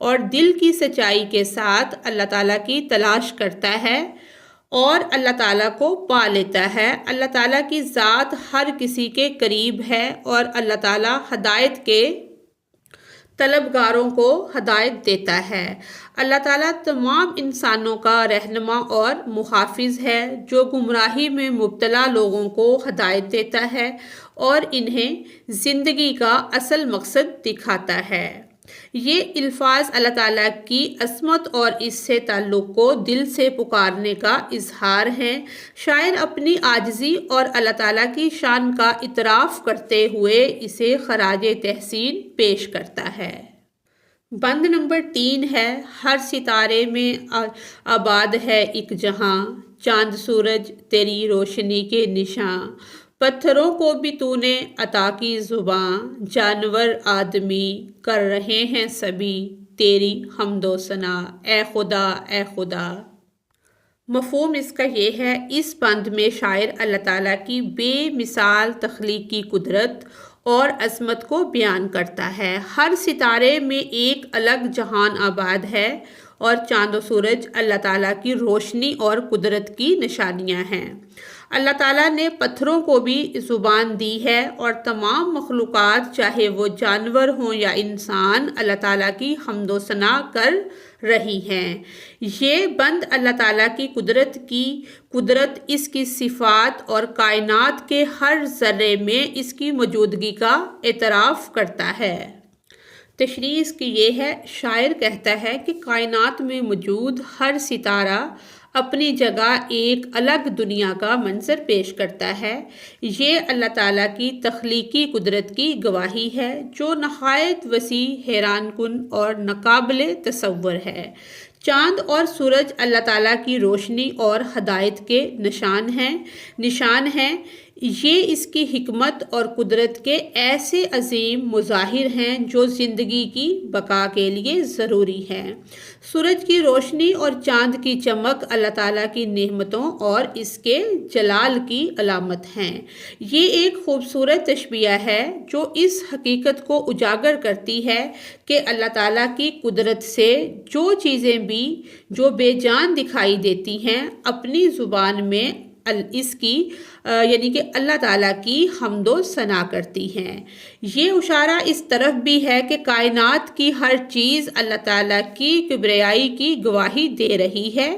اور دل کی سچائی کے ساتھ اللہ تعالیٰ کی تلاش کرتا ہے اور اللہ تعالیٰ کو پا لیتا ہے۔ اللہ تعالیٰ کی ذات ہر کسی کے قریب ہے اور اللہ تعالیٰ ہدایت کے طلبگاروں کو ہدایت دیتا ہے۔ اللہ تعالیٰ تمام انسانوں کا رہنما اور محافظ ہے جو گمراہی میں مبتلا لوگوں کو ہدایت دیتا ہے اور انہیں زندگی کا اصل مقصد دکھاتا ہے۔ یہ الفاظ اللہ تعالیٰ کی عظمت اور اس سے تعلق کو دل سے پکارنے کا اظہار ہیں۔ شاعر اپنی عاجزی اور اللہ تعالیٰ کی شان کا اعتراف کرتے ہوئے اسے خراج تحسین پیش کرتا ہے۔ بند نمبر 3 ہے، ہر ستارے میں آباد ہے ایک جہاں، چاند سورج تیری روشنی کے نشاں، پتھروں کو بھی تو نے عطا کی زباں، جانور آدمی کر رہے ہیں سبھی تیری حمد و ثنا، اے خدا اے خدا۔ مفہوم اس کا یہ ہے، اس بند میں شاعر اللہ تعالیٰ کی بے مثال تخلیقی قدرت اور عظمت کو بیان کرتا ہے۔ ہر ستارے میں ایک الگ جہان آباد ہے اور چاند و سورج اللہ تعالیٰ کی روشنی اور قدرت کی نشانیاں ہیں۔ اللہ تعالیٰ نے پتھروں کو بھی زبان دی ہے اور تمام مخلوقات چاہے وہ جانور ہوں یا انسان اللہ تعالیٰ کی حمد و ثنا کر رہی ہیں۔ یہ بند اللہ تعالیٰ کی قدرت اس کی صفات اور کائنات کے ہر ذرے میں اس کی موجودگی کا اعتراف کرتا ہے۔ تشریح اس کی یہ ہے، شاعر کہتا ہے کہ کائنات میں موجود ہر ستارہ اپنی جگہ ایک الگ دنیا کا منظر پیش کرتا ہے۔ یہ اللہ تعالیٰ کی تخلیقی قدرت کی گواہی ہے جو نہایت وسیع، حیران کن اور ناقابل تصور ہے۔ چاند اور سورج اللہ تعالیٰ کی روشنی اور ہدایت کے نشان ہیں۔ یہ اس کی حکمت اور قدرت کے ایسے عظیم مظاہر ہیں جو زندگی کی بقا کے لیے ضروری ہیں۔ سورج کی روشنی اور چاند کی چمک اللہ تعالیٰ کی نعمتوں اور اس کے جلال کی علامت ہیں۔ یہ ایک خوبصورت تشبیہ ہے جو اس حقیقت کو اجاگر کرتی ہے کہ اللہ تعالیٰ کی قدرت سے جو چیزیں بھی جو بے جان دکھائی دیتی ہیں اپنی زبان میں اس کی یعنی کہ اللہ تعالیٰ کی حمد و ثنا کرتی ہیں۔ یہ اشارہ اس طرف بھی ہے کہ کائنات کی ہر چیز اللہ تعالیٰ کی کبریائی کی گواہی دے رہی ہے۔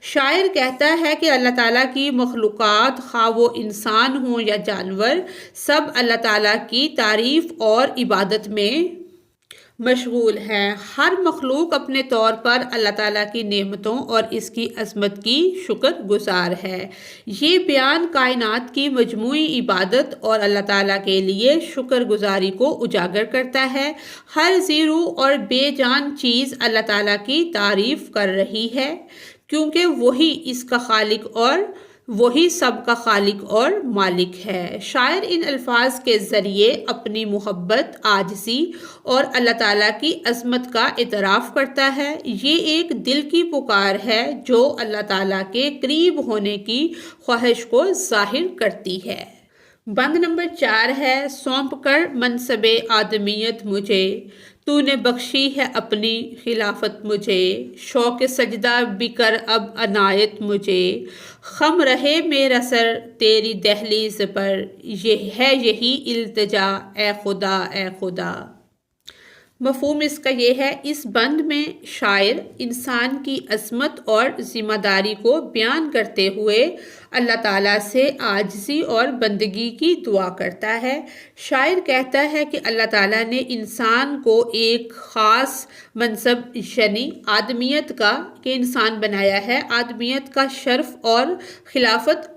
شاعر کہتا ہے کہ اللہ تعالیٰ کی مخلوقات، خواہ وہ انسان ہوں یا جانور، سب اللہ تعالیٰ کی تعریف اور عبادت میں مشغول ہے۔ ہر مخلوق اپنے طور پر اللہ تعالیٰ کی نعمتوں اور اس کی عظمت کی شکر گزار ہے۔ یہ بیان کائنات کی مجموعی عبادت اور اللہ تعالیٰ کے لیے شکر گزاری کو اجاگر کرتا ہے۔ ہر زی روح اور بے جان چیز اللہ تعالیٰ کی تعریف کر رہی ہے کیونکہ وہی اس کا خالق اور وہی سب کا خالق اور مالک ہے۔ شاعر ان الفاظ کے ذریعے اپنی محبت، عاجزی اور اللہ تعالیٰ کی عظمت کا اعتراف کرتا ہے۔ یہ ایک دل کی پکار ہے جو اللہ تعالیٰ کے قریب ہونے کی خواہش کو ظاہر کرتی ہے۔ بند نمبر 4 ہے، سونپ کر منصب آدمیت مجھے، تو نے بخشی ہے اپنی خلافت مجھے، شوق سجدہ بھی کر اب عنایت مجھے، خم رہے میرا سر تیری دہلیز پر، یہ ہے یہی التجا اے خدا اے خدا۔ مفہوم اس کا یہ ہے، اس بند میں شاعر انسان کی عظمت اور ذمہ داری کو بیان کرتے ہوئے اللہ تعالیٰ سے عاجزی اور بندگی کی دعا کرتا ہے۔ شاعر کہتا ہے کہ اللہ تعالیٰ نے انسان کو ایک خاص منصب یعنی آدمیت کا کہ انسان بنایا ہے، آدمیت کا شرف اور خلافت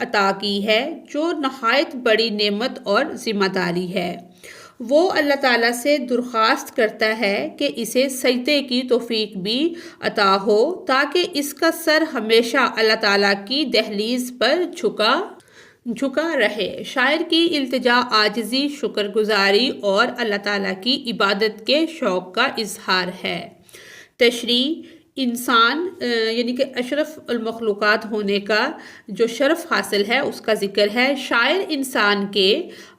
عطا کی ہے جو نہایت بڑی نعمت اور ذمہ داری ہے۔ وہ اللہ تعالیٰ سے درخواست کرتا ہے کہ اسے سجدے کی توفیق بھی عطا ہو تاکہ اس کا سر ہمیشہ اللہ تعالیٰ کی دہلیز پر جھکا رہے۔ شاعر کی التجا عاجزی، شکر گزاری اور اللہ تعالیٰ کی عبادت کے شوق کا اظہار ہے۔ تشریح، انسان یعنی کہ اشرف المخلوقات ہونے کا جو شرف حاصل ہے اس کا ذکر ہے۔ شاعر انسان کے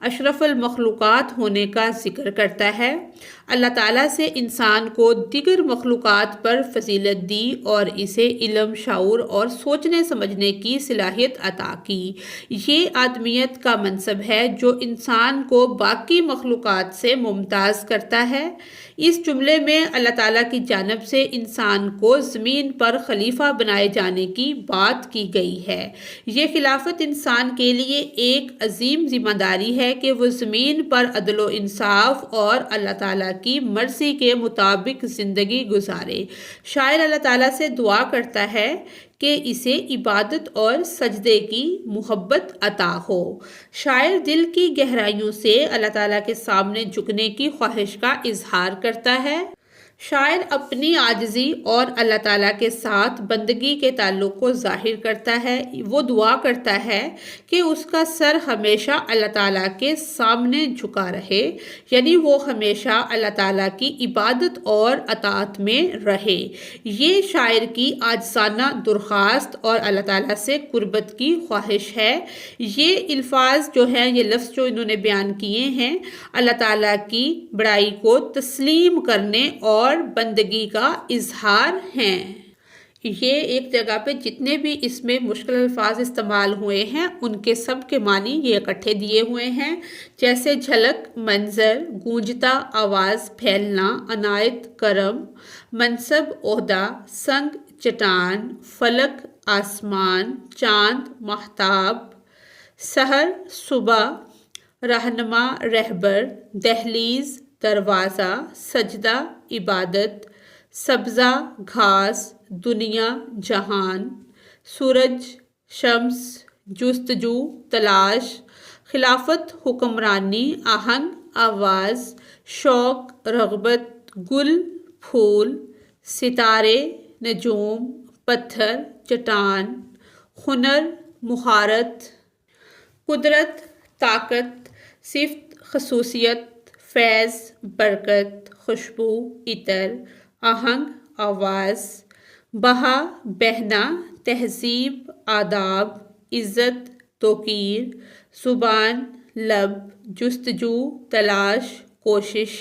اشرف المخلوقات ہونے کا ذکر کرتا ہے۔ اللہ تعالیٰ سے انسان کو دیگر مخلوقات پر فضیلت دی اور اسے علم، شعور اور سوچنے سمجھنے کی صلاحیت عطا کی۔ یہ آدمیت کا منصب ہے جو انسان کو باقی مخلوقات سے ممتاز کرتا ہے۔ اس جملے میں اللہ تعالیٰ کی جانب سے انسان کو زمین پر خلیفہ بنائے جانے کی بات کی گئی ہے۔ یہ خلافت انسان کے لیے ایک عظیم ذمہ داری ہے کہ وہ زمین پر عدل و انصاف اور اللہ تعالیٰ کی مرضی کے مطابق زندگی گزارے۔ شاعر اللہ تعالیٰ سے دعا کرتا ہے کہ اسے عبادت اور سجدے کی محبت عطا ہو۔ شاعر دل کی گہرائیوں سے اللہ تعالیٰ کے سامنے جھکنے کی خواہش کا اظہار کرتا ہے۔ شاعر اپنی عاجزی اور اللہ تعالیٰ کے ساتھ بندگی کے تعلق کو ظاہر کرتا ہے۔ وہ دعا کرتا ہے کہ اس کا سر ہمیشہ اللہ تعالیٰ کے سامنے جھکا رہے، یعنی وہ ہمیشہ اللہ تعالیٰ کی عبادت اور اطاعت میں رہے۔ یہ شاعر کی عاجزانہ درخواست اور اللہ تعالیٰ سے قربت کی خواہش ہے۔ یہ الفاظ جو ہیں، یہ لفظ جو انہوں نے بیان کیے ہیں، اللہ تعالیٰ کی بڑائی کو تسلیم کرنے اور بندگی کا اظہار ہیں۔ یہ ایک جگہ پہ جتنے بھی اس میں مشکل الفاظ استعمال ہوئے ہیں ان کے سب کے معنی یہ اکٹھے دیے ہوئے ہیں، جیسے جھلک، منظر، گونجتا آواز، پھیلنا، عنایت، کرم، منصب، عہدہ، سنگ، چٹان، فلک، آسمان، چاند، ماہتاب، سحر، صبح، رہنما، رہبر، دہلیز، دروازہ، سجدہ، عبادت، سبزہ، گھاس، دنیا، جہان، سورج، شمس، جستجو، تلاش، خلافت، حکمرانی، آہنگ، آواز، شوق، رغبت، گل، پھول، ستارے، نجوم، پتھر، چٹان، ہنر، مہارت، قدرت، طاقت، صفت، خصوصیت، فیض، برکت، خوشبو، عطر، آہنگ، آواز، بہا، بہنا، تہذیب، آداب، عزت، توقیر، زبان، لب، جستجو، تلاش، کوشش،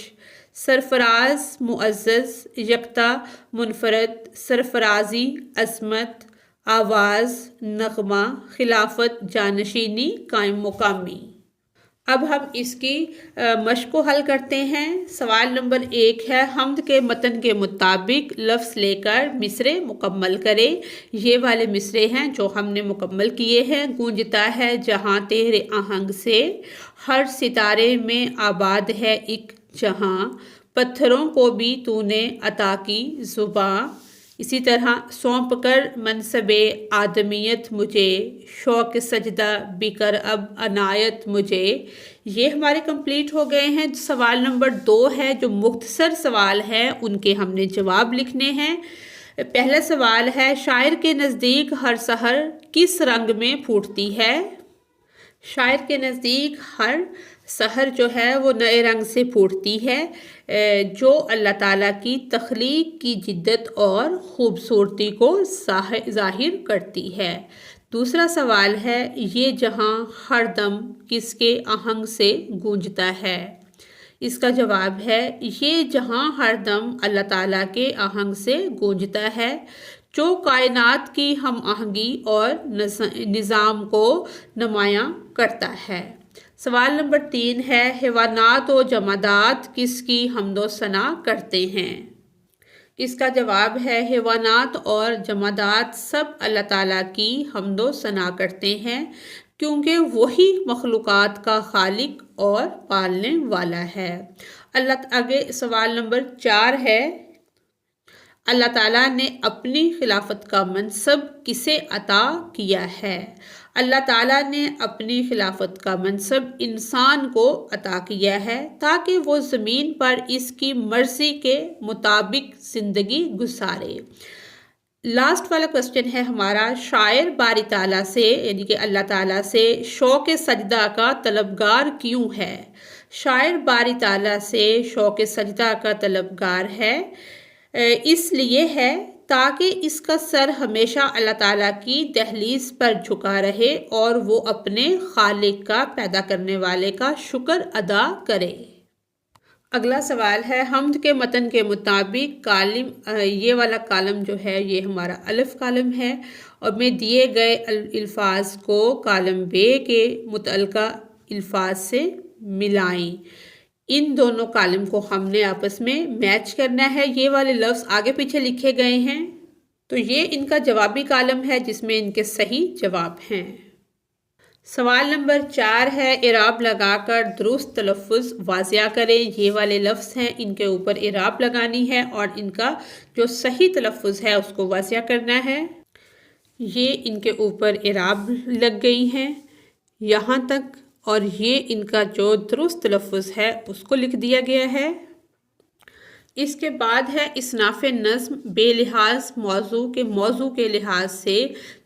سرفراز، معزز، یکتا، منفرد، سرفرازی، عظمت، آواز، نغمہ، خلافت، جانشینی، قائم مقامی۔ اب ہم اس کی مشق کو حل کرتے ہیں۔ سوال نمبر 1 ہے، حمد کے متن کے مطابق لفظ لے کر مصرے مکمل کرے۔ یہ والے مصرے ہیں جو ہم نے مکمل کیے ہیں۔ گونجتا ہے جہاں تیرے آہنگ سے، ہر ستارے میں آباد ہے ایک جہاں، پتھروں کو بھی تو نے عطا کی زباں۔ اسی طرح سونپ کر منصب آدمیت مجھے، شوق سجدہ بھی کر اب عنایت مجھے۔ یہ ہمارے کمپلیٹ ہو گئے ہیں۔ سوال نمبر 2 ہے، جو مختصر سوال ہے ان کے ہم نے جواب لکھنے ہیں۔ پہلا سوال ہے، شاعر کے نزدیک ہر سحر کس رنگ میں پھوٹتی ہے؟ شاعر کے نزدیک ہر سحر جو ہے وہ نئے رنگ سے پھوٹتی ہے، جو اللہ تعالیٰ کی تخلیق کی جدت اور خوبصورتی کو ظاہر کرتی ہے۔ دوسرا سوال ہے، یہ جہاں ہر دم کس کے آہنگ سے گونجتا ہے؟ اس کا جواب ہے، یہ جہاں ہر دم اللہ تعالیٰ کے آہنگ سے گونجتا ہے، جو کائنات کی ہم آہنگی اور نظام کو نمایاں کرتا ہے۔ سوال نمبر 3 ہے، حیوانات و جمادات کس کی حمد و ثنا کرتے ہیں؟ اس کا جواب ہے، حیوانات اور جمادات سب اللہ تعالیٰ کی حمد و ثنا کرتے ہیں، کیونکہ وہی مخلوقات کا خالق اور پالنے والا ہے۔ آگے سوال نمبر 4 ہے، اللہ تعالیٰ نے اپنی خلافت کا منصب کسے عطا کیا ہے؟ اللہ تعالیٰ نے اپنی خلافت کا منصب انسان کو عطا کیا ہے تاکہ وہ زمین پر اس کی مرضی کے مطابق زندگی گزارے۔ لاسٹ والا کوسچن ہے ہمارا، شاعر باری تعالیٰ سے یعنی کہ اللہ تعالیٰ سے شوق سجدہ کا طلبگار کیوں ہے؟ شاعر باری تعالیٰ سے شوق سجدہ کا طلبگار ہے، اس لیے ہے تاکہ اس کا سر ہمیشہ اللہ تعالیٰ کی دہلیز پر جھکا رہے اور وہ اپنے خالق کا، پیدا کرنے والے کا شکر ادا کرے۔ اگلا سوال ہے، حمد کے متن کے مطابق کالم یہ والا کالم جو ہے یہ ہمارا الف کالم ہے، اور میں دیے گئے الفاظ کو کالم بے کے متعلقہ الفاظ سے ملائیں۔ ان دونوں کالم کو ہم نے آپس میں میچ کرنا ہے۔ یہ والے لفظ آگے پیچھے لکھے گئے ہیں، تو یہ ان کا جوابی کالم ہے جس میں ان کے صحیح جواب ہیں۔ سوال نمبر 4 ہے، اعراب لگا کر درست تلفظ واضح کریں۔ یہ والے لفظ ہیں، ان کے اوپر اعراب لگانی ہے اور ان کا جو صحیح تلفظ ہے اس کو واضح کرنا ہے۔ یہ ان کے اوپر اعراب لگ گئی ہیں یہاں تک، اور یہ ان کا جو درست تلفظ ہے اس کو لکھ دیا گیا ہے۔ اس کے بعد ہے اصناف نظم بے لحاظ موضوع کے لحاظ سے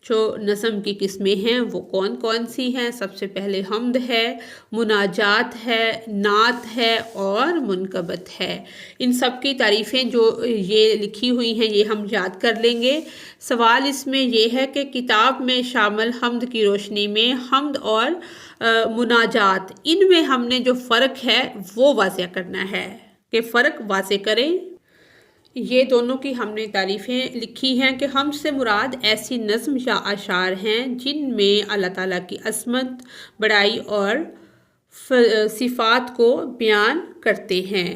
جو نظم کی قسمیں ہیں وہ کون کون سی ہیں۔ سب سے پہلے حمد ہے، مناجات ہے، نعت ہے اور منقبت ہے۔ ان سب کی تعریفیں جو یہ لکھی ہوئی ہیں یہ ہم یاد کر لیں گے۔ سوال اس میں یہ ہے کہ کتاب میں شامل حمد کی روشنی میں حمد اور مناجات، ان میں ہم نے جو فرق ہے وہ واضح کرنا ہے کہ فرق واضح کریں۔ یہ دونوں کی ہم نے تعریفیں لکھی ہیں کہ حمد سے مراد ایسی نظم یا اشعار ہیں جن میں اللہ تعالیٰ کی عظمت، بڑائی اور صفات کو بیان کرتے ہیں۔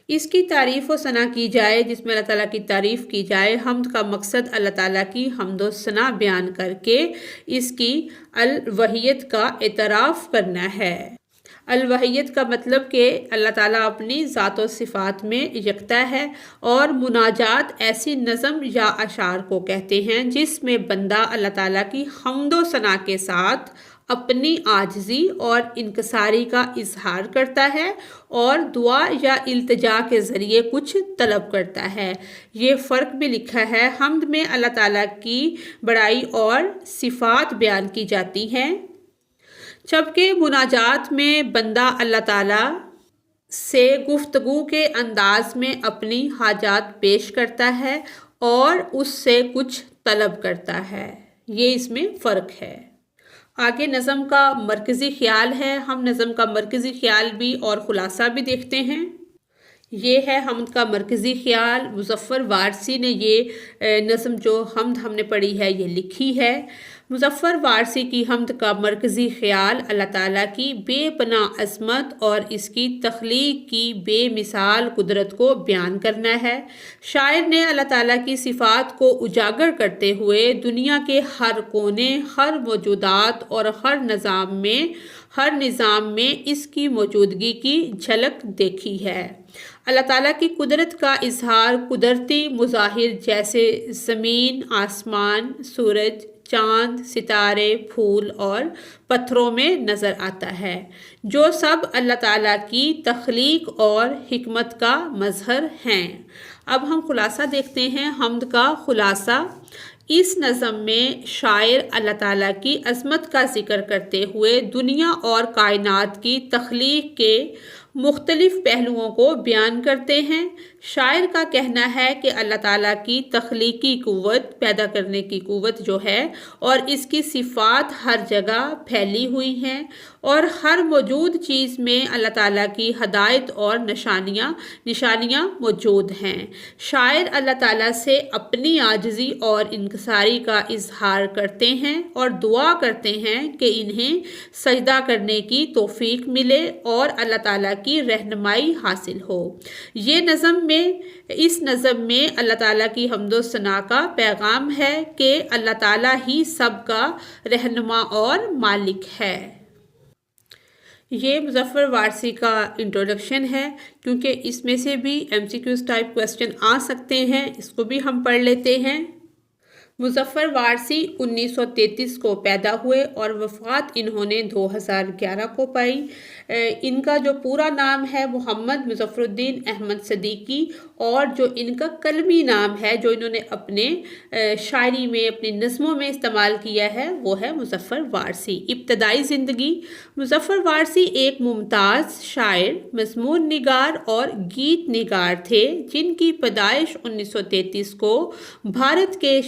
اس کی تعریف و ثنا کی جائے جس میں اللہ تعالیٰ کی تعریف کی جائے۔ حمد کا مقصد اللہ تعالیٰ کی حمد و ثنا بیان کر کے اس کی الوحیت کا اعتراف کرنا ہے۔ الوحیت کا مطلب کہ اللہ تعالیٰ اپنی ذات و صفات میں یکتا ہے، اور مناجات ایسی نظم یا اشعار کو کہتے ہیں جس میں بندہ اللہ تعالیٰ کی حمد و ثنا کے ساتھ اپنی عاجزی اور انکساری کا اظہار کرتا ہے اور دعا یا التجا کے ذریعے کچھ طلب کرتا ہے۔ یہ فرق بھی لکھا ہے، حمد میں اللہ تعالیٰ کی بڑائی اور صفات بیان کی جاتی ہیں، جبکہ مناجات میں بندہ اللہ تعالیٰ سے گفتگو کے انداز میں اپنی حاجات پیش کرتا ہے اور اس سے کچھ طلب کرتا ہے۔ یہ اس میں فرق ہے۔ آگے نظم کا مرکزی خیال ہے۔ ہم نظم کا مرکزی خیال بھی اور خلاصہ بھی دیکھتے ہیں۔ یہ ہے حمد کا مرکزی خیال۔ مظفر وارثی نے یہ نظم جو حمد ہم نے پڑھی ہے یہ لکھی ہے۔ مظفر وارثی کی حمد کا مرکزی خیال اللہ تعالیٰ کی بے پناہ عظمت اور اس کی تخلیق کی بے مثال قدرت کو بیان کرنا ہے۔ شاعر نے اللہ تعالیٰ کی صفات کو اجاگر کرتے ہوئے دنیا کے ہر کونے، ہر موجودات اور ہر نظام میں اس کی موجودگی کی جھلک دیکھی ہے۔ اللہ تعالیٰ کی قدرت کا اظہار قدرتی مظاہر جیسے زمین، آسمان، سورج، چاند، ستارے، پھول اور پتھروں میں نظر آتا ہے، جو سب اللہ تعالیٰ کی تخلیق اور حکمت کا مظہر ہیں۔ اب ہم خلاصہ دیکھتے ہیں۔ حمد کا خلاصہ: اس نظم میں شاعر اللہ تعالیٰ کی عظمت کا ذکر کرتے ہوئے دنیا اور کائنات کی تخلیق کے مختلف پہلوؤں کو بیان کرتے ہیں۔ شاعر کا کہنا ہے کہ اللہ تعالیٰ کی تخلیقی قوت، پیدا کرنے کی قوت جو ہے، اور اس کی صفات ہر جگہ پھیلی ہوئی ہیں، اور ہر موجود چیز میں اللہ تعالیٰ کی ہدایت اور نشانیاں موجود ہیں۔ شاعر اللہ تعالیٰ سے اپنی عاجزی اور انکساری کا اظہار کرتے ہیں اور دعا کرتے ہیں کہ انہیں سجدہ کرنے کی توفیق ملے اور اللہ تعالیٰ کی رہنمائی حاصل ہو۔ اس نظم میں اللہ تعالیٰ کی حمد و ثنا کا پیغام ہے کہ اللہ تعالیٰ ہی سب کا رہنما اور مالک ہے۔ یہ مظفر وارثی کا انٹروڈکشن ہے، کیونکہ اس میں سے بھی MCQs ٹائپ کویسچن آ سکتے ہیں، اس کو بھی ہم پڑھ لیتے ہیں۔ مظفر وارثی 1933 کو پیدا ہوئے اور وفات انہوں نے 2011 کو پائی۔ ان کا جو پورا نام ہے محمد مظفر الدین احمد صدیقی، اور جو ان کا قلمی نام ہے جو انہوں نے اپنے شاعری میں، اپنی نظموں میں استعمال کیا ہے، وہ ہے مظفر وارثی۔ ابتدائی زندگی: مظفر وارثی ایک ممتاز شاعر، مضمون نگار اور گیت نگار تھے، جن کی پیدائش 1933 کو بھارت کے